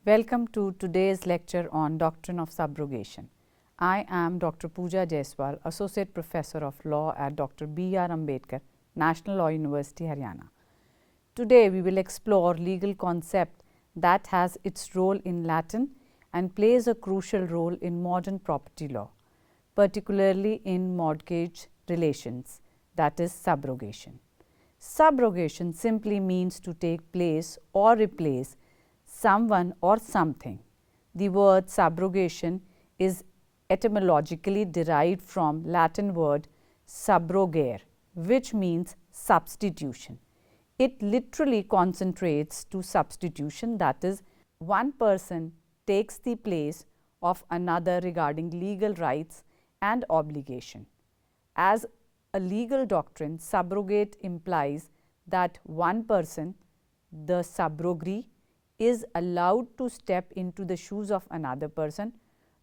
Welcome to today's lecture on Doctrine of Subrogation. I am Dr. Pooja Jaiswal, Associate Professor of Law at Dr. B.R. Ambedkar, National Law University, Haryana. Today, we will explore legal concept that has its role in Latin and plays a crucial role in modern property law, particularly in mortgage relations, that is subrogation. Subrogation simply means to take place or replace someone or something. The word subrogation is etymologically derived from Latin word subrogare, which means substitution. It literally concentrates to substitution, that is, one person takes the place of another regarding legal rights and obligation. As a legal doctrine, subrogate implies that one person, the subrogee, is allowed to step into the shoes of another person,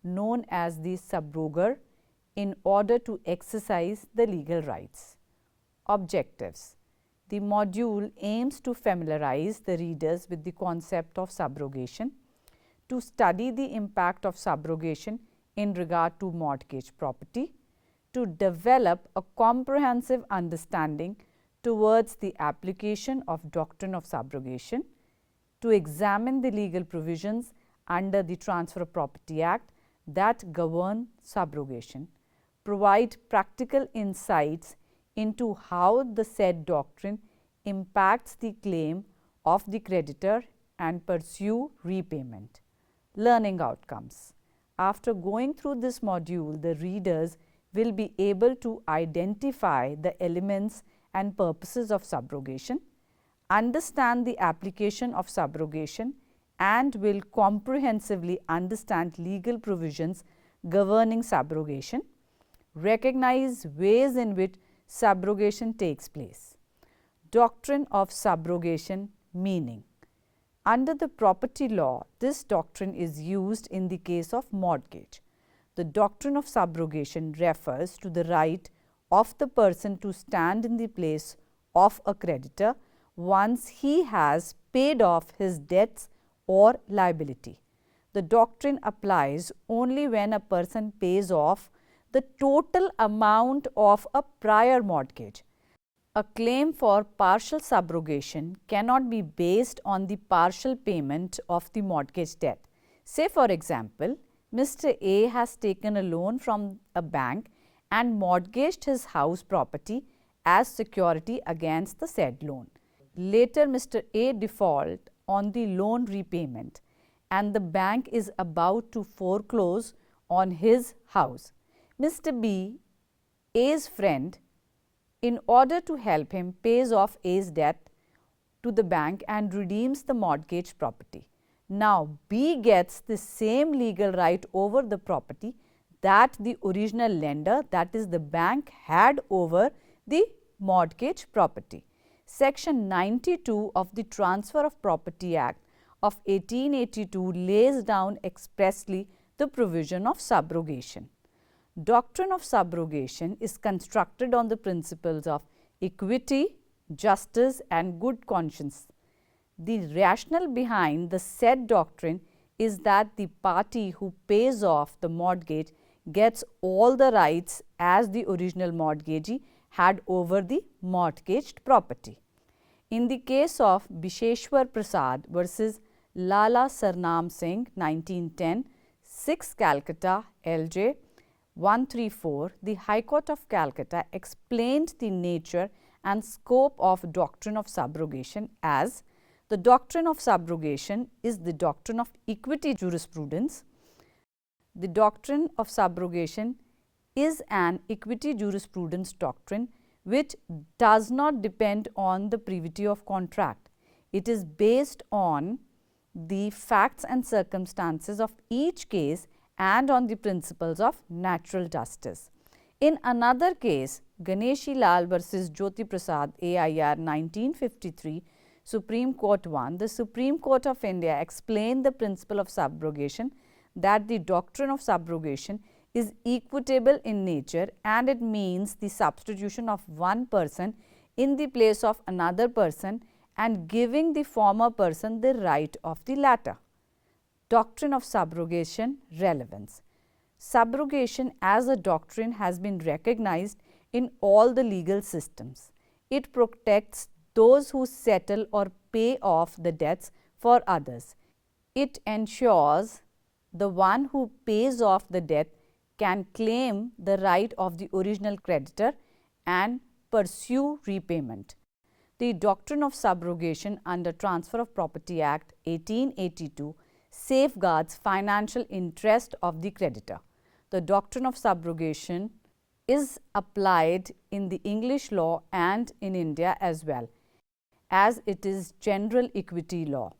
known as the subroger, in order to exercise the legal rights. Objectives: the module aims to familiarize the readers with the concept of subrogation, to study the impact of subrogation in regard to mortgage property, to develop a comprehensive understanding towards the application of doctrine of subrogation, to examine the legal provisions under the Transfer of Property Act that govern subrogation, provide practical insights into how the said doctrine impacts the claim of the creditor, and pursue repayment. Learning outcomes: after going through this module, the readers will be able to identify the elements and purposes of subrogation, understand the application of subrogation, and will comprehensively understand legal provisions governing subrogation, recognize ways in which subrogation takes place. Doctrine of subrogation meaning: under the property law, this doctrine is used in the case of mortgage. The doctrine of subrogation refers to the right of the person to stand in the place of a creditor once he has paid off his debts or liability. The doctrine applies only when a person pays off the total amount of a prior mortgage. A claim for partial subrogation cannot be based on the partial payment of the mortgage debt. Say, for example, Mr. A has taken a loan from a bank and mortgaged his house property as security against the said loan. Later, Mr. A default on the loan repayment and the bank is about to foreclose on his house. Mr. B, A's friend, in order to help him, pays off A's debt to the bank and redeems the mortgaged property. Now, B gets the same legal right over the property that the original lender, that is the bank, had over the mortgage property. Section 92 of the Transfer of Property Act of 1882 lays down expressly the provision of subrogation. Doctrine of subrogation is constructed on the principles of equity, justice, and good conscience. The rationale behind the said doctrine is that the party who pays off the mortgage gets all the rights as the original mortgagee had over the mortgaged property. In the case of Bisheshwar Prasad versus Lala Sarnam Singh, 1910, 6 Calcutta, LJ 134, the High Court of Calcutta explained the nature and scope of doctrine of subrogation as: the doctrine of subrogation is the doctrine of equity jurisprudence. The doctrine of subrogation is an equity jurisprudence doctrine which does not depend on the privity of contract. It is based on the facts and circumstances of each case and on the principles of natural justice. In another case, Ganeshi Lal versus Jyoti Prasad, AIR 1953, Supreme Court 1, the Supreme Court of India explained the principle of subrogation, that the doctrine of subrogation is equitable in nature and it means the substitution of one person in the place of another person and giving the former person the right of the latter. Doctrine of subrogation relevance. Subrogation as a doctrine has been recognized in all the legal systems. It protects those who settle or pay off the debts for others. It ensures the one who pays off the debt can claim the right of the original creditor and pursue repayment. The doctrine of subrogation under Transfer of Property Act 1882 safeguards financial interest of the creditor. The doctrine of subrogation is applied in the English law and in India as well, as it is general equity law.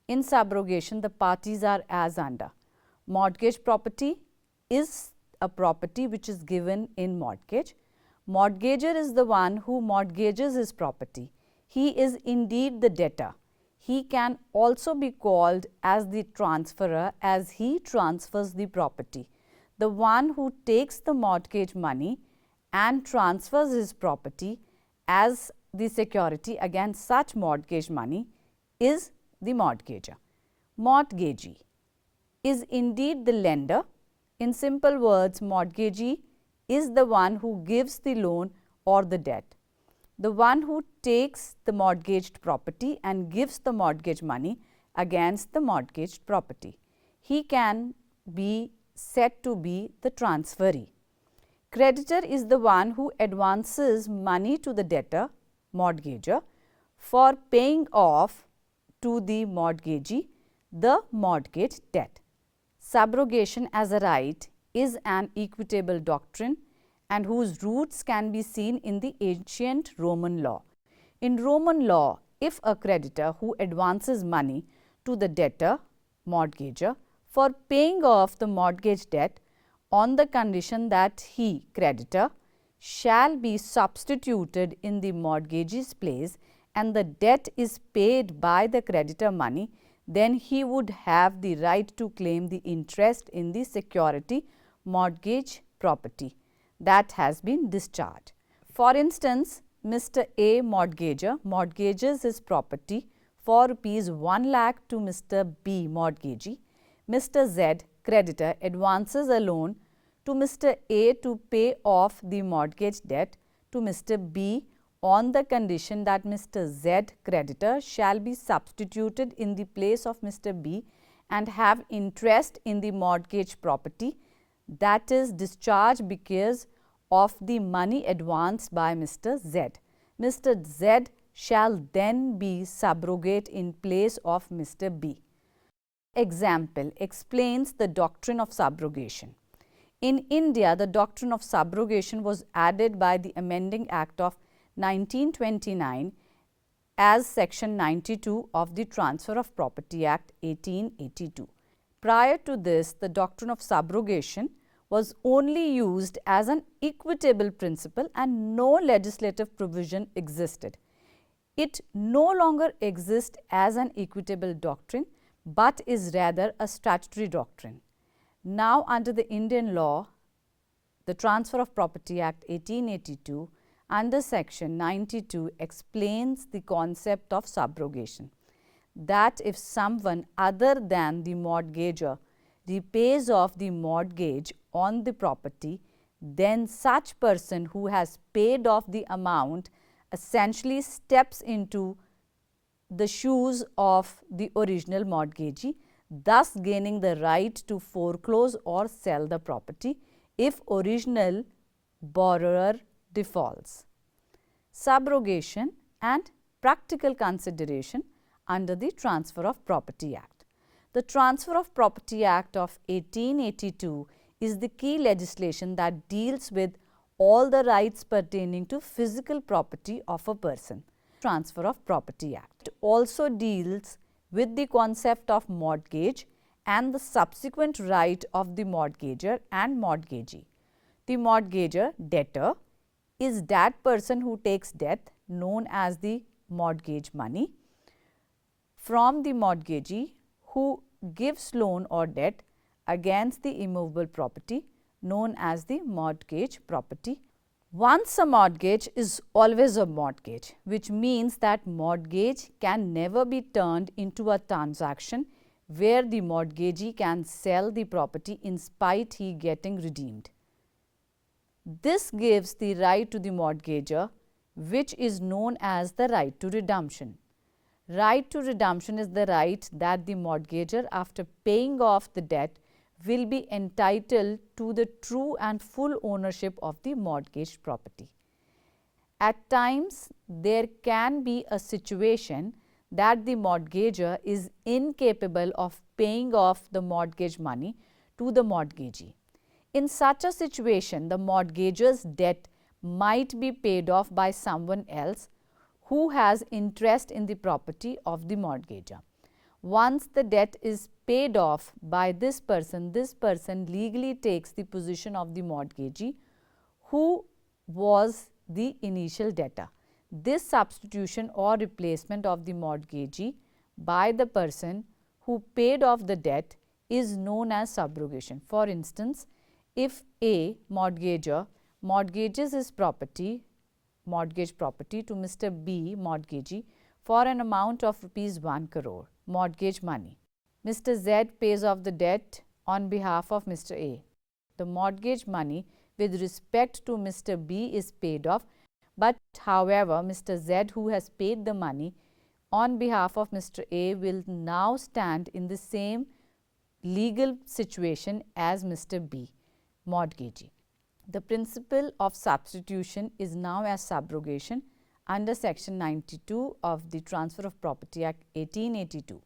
In subrogation, the parties are as under. Mortgage property is a property which is given in mortgage. Mortgager is the one who mortgages his property. He is indeed the debtor. He can also be called as the transferor as he transfers the property. The one who takes the mortgage money and transfers his property as the security against such mortgage money is the mortgager. Mortgagee is indeed the lender. In simple words, mortgagee is the one who gives the loan or the debt. The one who takes the mortgaged property and gives the mortgage money against the mortgaged property. He can be said to be the transferee. Creditor is the one who advances money to the debtor, mortgager, for paying off to the mortgagee the mortgage debt. Subrogation as a right is an equitable doctrine and whose roots can be seen in the ancient Roman law. In Roman law, if a creditor who advances money to the debtor, mortgager, for paying off the mortgage debt on the condition that he, creditor, shall be substituted in the mortgagee's place and the debt is paid by the creditor money, then he would have the right to claim the interest in the security mortgage property that has been discharged. For instance, Mr. A mortgager mortgages his property for rupees 1 lakh to Mr. B mortgagee. Mr. Z creditor advances a loan to Mr. A to pay off the mortgage debt to Mr. B on the condition that Mr. Z creditor shall be substituted in the place of Mr. B and have interest in the mortgage property that is discharged because of the money advanced by Mr. Z. Mr. Z shall then be subrogate in place of Mr. B. Example explains the doctrine of subrogation. In India, the doctrine of subrogation was added by the Amending Act of 1929 as Section 92 of the Transfer of Property Act 1882. Prior to this, the doctrine of subrogation was only used as an equitable principle and no legislative provision existed. It no longer exists as an equitable doctrine, but is rather a statutory doctrine. Now, under the Indian law, the Transfer of Property Act 1882 under Section 92 explains the concept of subrogation, that if someone other than the mortgager repays off the mortgage on the property, then such person who has paid off the amount essentially steps into the shoes of the original mortgagee, thus gaining the right to foreclose or sell the property if original borrower defaults. Subrogation and practical consideration under the Transfer of Property Act. The Transfer of Property Act of 1882 is the key legislation that deals with all the rights pertaining to physical property of a person. Transfer of Property Act also deals with the concept of mortgage and the subsequent right of the mortgager and mortgagee. The mortgager, debtor, is that person who takes debt known as the mortgage money from the mortgagee who gives loan or debt against the immovable property known as the mortgage property. Once a mortgage is always a mortgage, which means that mortgage can never be turned into a transaction where the mortgagee can sell the property in spite he getting redeemed. This gives the right to the mortgager, which is known as the right to redemption. Right to redemption is the right that the mortgager, after paying off the debt, will be entitled to the true and full ownership of the mortgaged property. At times, there can be a situation that the mortgager is incapable of paying off the mortgage money to the mortgagee. In such a situation, the mortgager's debt might be paid off by someone else who has interest in the property of the mortgager. Once the debt is paid off by this person legally takes the position of the mortgagee who was the initial debtor. This substitution or replacement of the mortgagee by the person who paid off the debt is known as subrogation. For instance, if A mortgager mortgages his mortgage property to Mr. B mortgagee for an amount of ₹1 crore mortgage money. Mr. Z pays off the debt on behalf of Mr. A. The mortgage money with respect to Mr. B is paid off, but however, Mr. Z, who has paid the money on behalf of Mr. A, will now stand in the same legal situation as Mr. B, mortgagee. The principle of substitution is now as subrogation under Section 92 of the Transfer of Property Act 1882.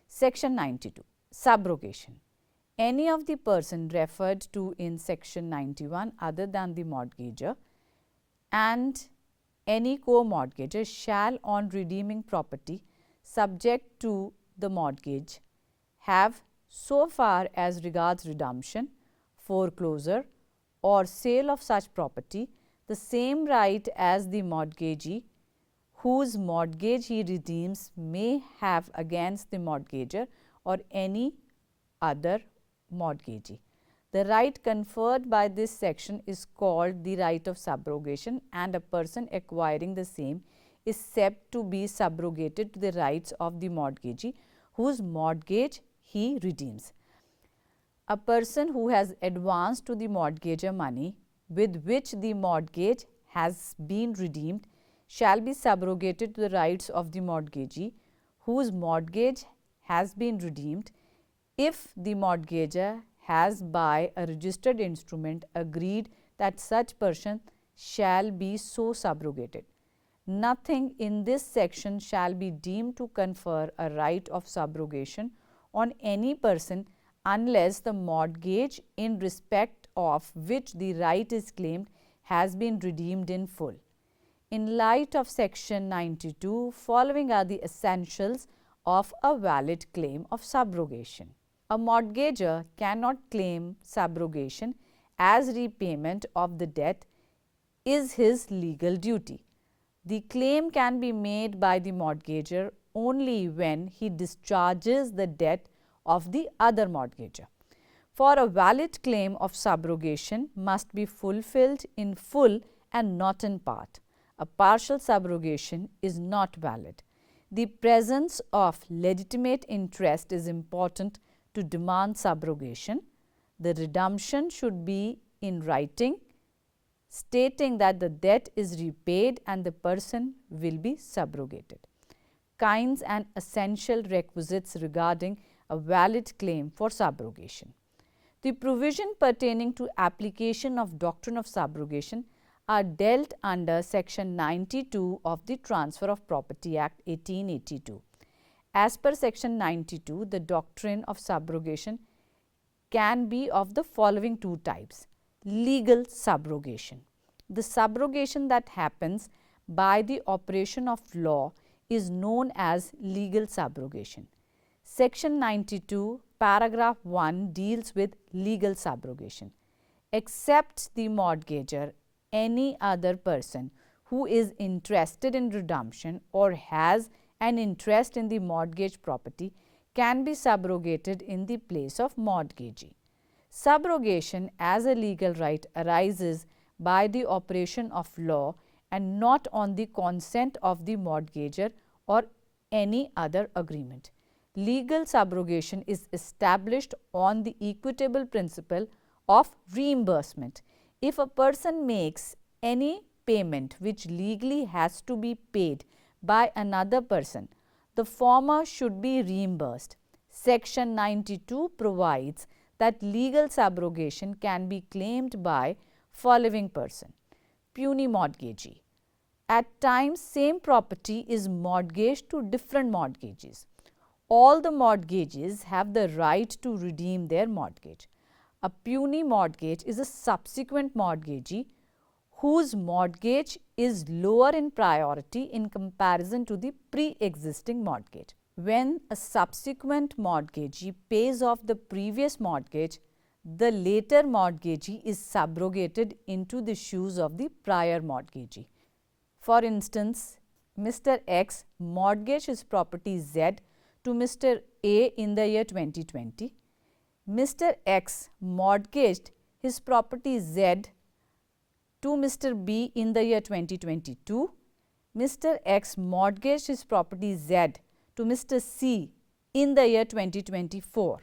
Section 92, Subrogation. Any of the person referred to in Section 91 other than the mortgager and any co-mortgager shall, on redeeming property subject to the mortgage, have, so far as regards redemption, foreclosure or sale of such property, the same right as the mortgagee whose mortgage he redeems may have against the mortgager or any other mortgagee. The right conferred by this section is called the right of subrogation, and a person acquiring the same is said to be subrogated to the rights of the mortgagee whose mortgage he redeems. A person who has advanced to the mortgager money with which the mortgage has been redeemed shall be subrogated to the rights of the mortgagee whose mortgage has been redeemed if the mortgager has by a registered instrument agreed that such person shall be so subrogated. Nothing in this section shall be deemed to confer a right of subrogation on any person unless the mortgage in respect of which the right is claimed has been redeemed in full. In light of Section 92, following are the essentials of a valid claim of subrogation. A mortgager cannot claim subrogation as repayment of the debt is his legal duty. The claim can be made by the mortgager only when he discharges the debt of the other mortgager. For a valid claim of subrogation must be fulfilled in full and not in part. A partial subrogation is not valid. The presence of legitimate interest is important to demand subrogation. The redemption should be in writing, stating that the debt is repaid and the person will be subrogated. Kinds and essential requisites regarding a valid claim for subrogation. The provision pertaining to application of doctrine of subrogation are dealt under Section 92 of the Transfer of Property Act 1882. As per Section 92, the doctrine of subrogation can be of the following two types. Legal subrogation. The subrogation that happens by the operation of law is known as legal subrogation. Section 92, paragraph 1 deals with legal subrogation. Except the mortgager, any other person who is interested in redemption or has an interest in the mortgage property can be subrogated in the place of mortgagee. Subrogation as a legal right arises by the operation of law and not on the consent of the mortgager or any other agreement. legal subrogation is established on the equitable principle of reimbursement. If a person makes any payment which legally has to be paid by another person, the former should be reimbursed. Section 92 provides that legal subrogation can be claimed by following person: puny mortgagee. At times, same property is mortgaged to different mortgagees. All the mortgagees have the right to redeem their mortgage. A puny mortgage is a subsequent mortgagee whose mortgage is lower in priority in comparison to the pre-existing mortgage. When a subsequent mortgagee pays off the previous mortgage, the later mortgagee is subrogated into the shoes of the prior mortgagee. For instance, Mr. X mortgaged his property Z to Mr. A in the year 2020. Mr. X mortgaged his property Z to Mr. B in the year 2022. Mr. X mortgaged his property Z to Mr. C in the year 2024.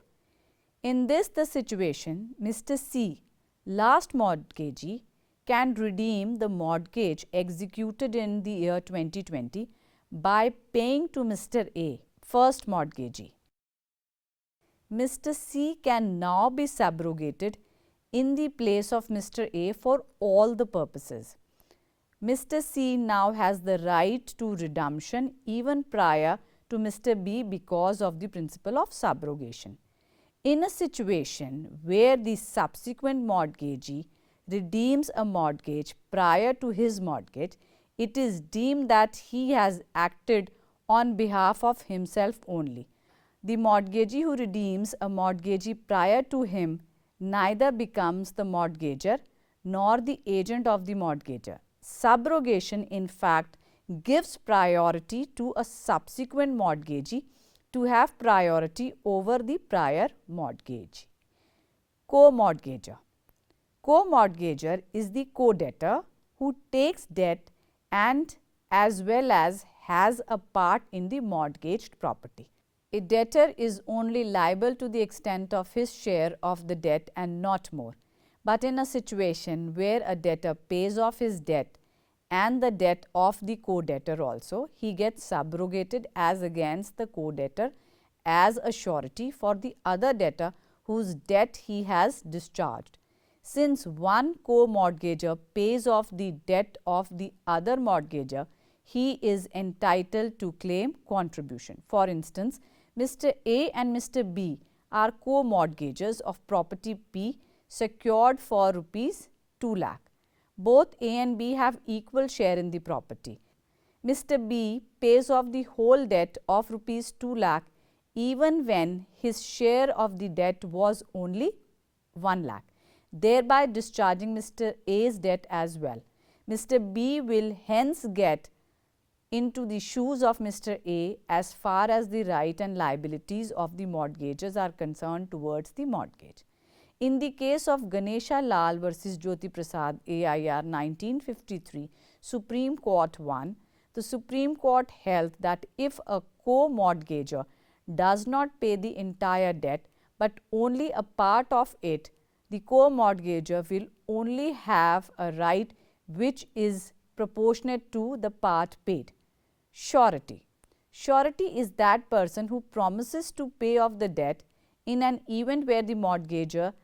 In this the situation, Mr. C, last mortgagee, can redeem the mortgage executed in the year 2020 by paying to Mr. A, first mortgagee. Mr. C can now be subrogated in the place of Mr. A for all the purposes. Mr. C now has the right to redemption even prior to Mr. B because of the principle of subrogation. In a situation where the subsequent mortgagee redeems a mortgage prior to his mortgage, it is deemed that he has acted on behalf of himself only. The mortgagee who redeems a mortgagee prior to him neither becomes the mortgager nor the agent of the mortgager. Subrogation, in fact, gives priority to a subsequent mortgagee to have priority over the prior mortgage. Co-mortgager. Co-mortgager is the co-debtor who takes debt and as well as has a part in the mortgaged property. A debtor is only liable to the extent of his share of the debt and not more. But in a situation where a debtor pays off his debt and the debt of the co-debtor also, he gets subrogated as against the co-debtor as a surety for the other debtor whose debt he has discharged. Since one co-mortgager pays off the debt of the other mortgager, he is entitled to claim contribution. For instance, Mr. A and Mr. B are co-mortgagers of property P secured for rupees 2 lakh. Both A and B have equal share in the property. Mr. B pays off the whole debt of rupees 2 lakh even when his share of the debt was only 1 lakh, thereby discharging Mr. A's debt as well. Mr. B will hence get into the shoes of Mr. A as far as the right and liabilities of the mortgagors are concerned towards the mortgage. In the case of Ganesha Lal versus Jyoti Prasad AIR 1953, Supreme Court 1, the Supreme Court held that if a co-mortgager does not pay the entire debt but only a part of it, the co-mortgager will only have a right which is proportionate to the part paid. Surety. Surety is that person who promises to pay off the debt in an event where the mortgager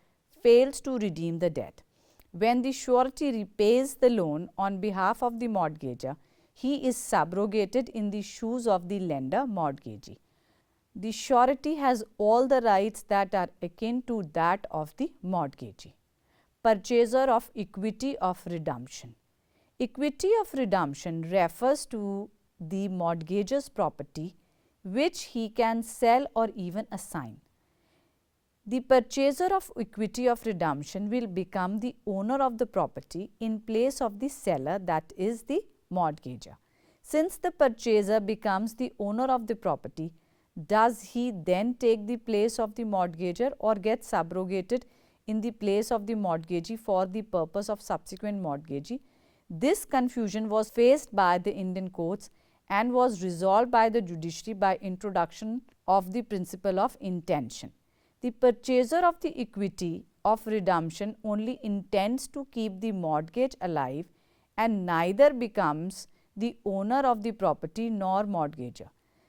fails to redeem the debt. When the surety repays the loan on behalf of the mortgager, he is subrogated in the shoes of the lender mortgagee. The surety has all the rights that are akin to that of the mortgagee. Purchaser of equity of redemption. Equity of redemption refers to the mortgager's property which he can sell or even assign. The purchaser of equity of redemption will become the owner of the property in place of the seller, that is the mortgager. Since the purchaser becomes the owner of the property, does he then take the place of the mortgager or get subrogated in the place of the mortgagee for the purpose of subsequent mortgagee? This confusion was faced by the Indian courts and was resolved by the judiciary by introduction of the principle of intention. The purchaser of the equity of redemption only intends to keep the mortgage alive and neither becomes the owner of the property nor mortgager.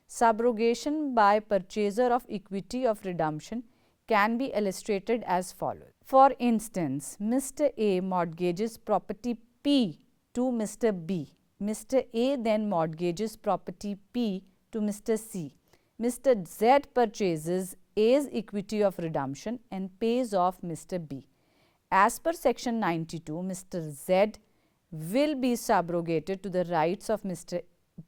Subrogation by purchaser of equity of redemption can be illustrated as follows. For instance, Mr. A mortgages property P to Mr. B. Mr. A then mortgages property P to Mr. C. Mr. Z purchases A's equity of redemption and pays off Mr. B. As per section 92, Mr. Z will be subrogated to the rights of Mr.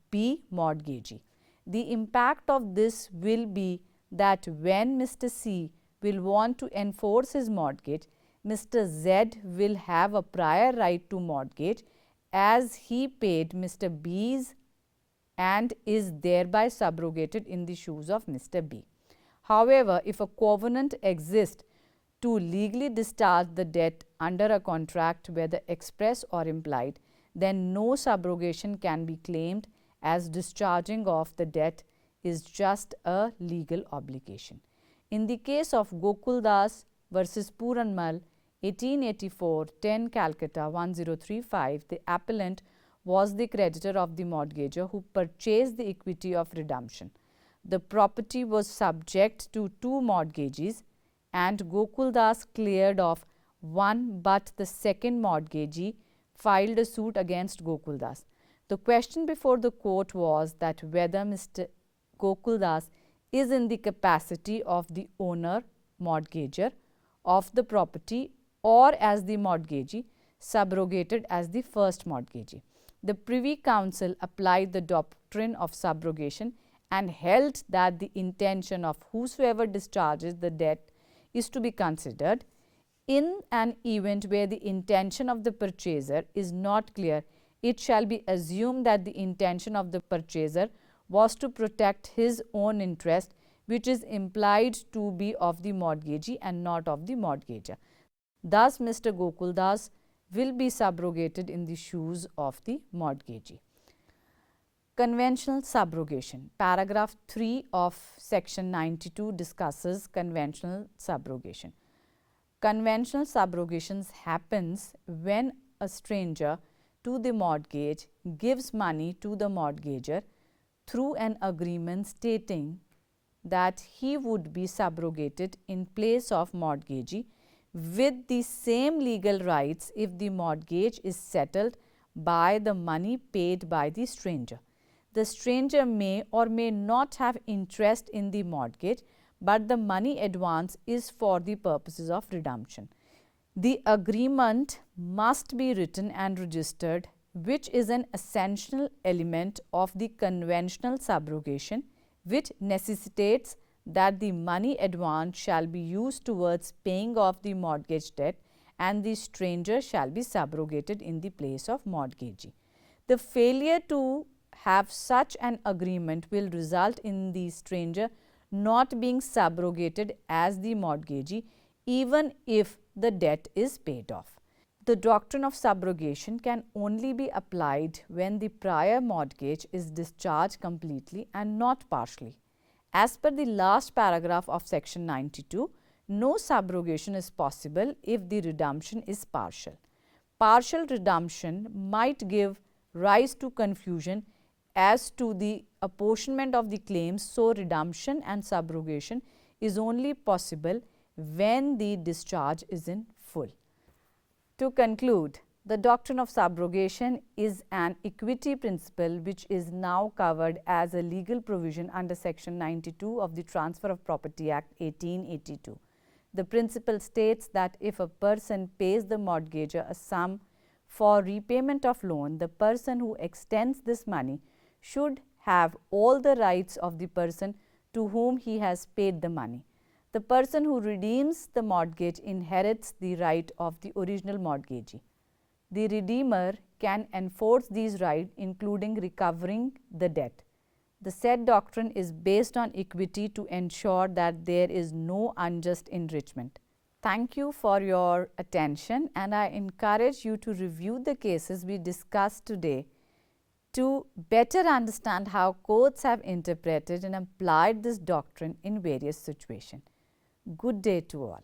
B mortgagee. The impact of this will be that when Mr. C will want to enforce his mortgage, Mr. Z will have a prior right to mortgage as he paid Mr. B's and is thereby subrogated in the shoes of Mr. B. However, if a covenant exists to legally discharge the debt under a contract whether express or implied, then no subrogation can be claimed as discharging of the debt is just a legal obligation. In the case of Gokul Das versus Puranmal, 1884, 10 Calcutta 1035, the appellant was the creditor of the mortgager who purchased the equity of redemption. The property was subject to two mortgagees and Gokul Das cleared off one, but the second mortgagee filed a suit against Gokul Das. The question before the court was that whether Mr. Gokul Das is in the capacity of the owner mortgager of the property or as the mortgagee subrogated as the first mortgagee. The Privy Council applied the doctrine of subrogation and held that the intention of whosoever discharges the debt is to be considered. In an event where the intention of the purchaser is not clear, it shall be assumed that the intention of the purchaser was to protect his own interest, which is implied to be of the mortgagee and not of the mortgager. Thus, Mr. Gokul Das will be subrogated in the shoes of the mortgagee. Conventional subrogation. Paragraph 3 of section 92 discusses conventional subrogation. Conventional subrogations happens when a stranger to the mortgage gives money to the mortgager through an agreement stating that he would be subrogated in place of mortgagee with the same legal rights if the mortgage is settled by the money paid by the stranger. The stranger may or may not have interest in the mortgage, but the money advance is for the purposes of redemption. The agreement must be written and registered, which is an essential element of the conventional subrogation, which necessitates that the money advance shall be used towards paying off the mortgage debt and the stranger shall be subrogated in the place of mortgagee. The failure to have such an agreement will result in the stranger not being subrogated as the mortgagee even if the debt is paid off. The doctrine of subrogation can only be applied when the prior mortgage is discharged completely and not partially. As per the last paragraph of section 92, no subrogation is possible if the redemption is partial. Partial redemption might give rise to confusion as to the apportionment of the claims, so redemption and subrogation is only possible when the discharge is in full. To conclude, the doctrine of subrogation is an equity principle which is now covered as a legal provision under section 92 of the Transfer of Property Act 1882. The principle states that if a person pays the mortgager a sum for repayment of loan, the person who extends this money should have all the rights of the person to whom he has paid the money. The person who redeems the mortgage inherits the right of the original mortgagee. The redeemer can enforce these rights, including recovering the debt. The said doctrine is based on equity to ensure that there is no unjust enrichment. Thank you for your attention, and I encourage you to review the cases we discussed today to better understand how courts have interpreted and applied this doctrine in various situations. Good day to all.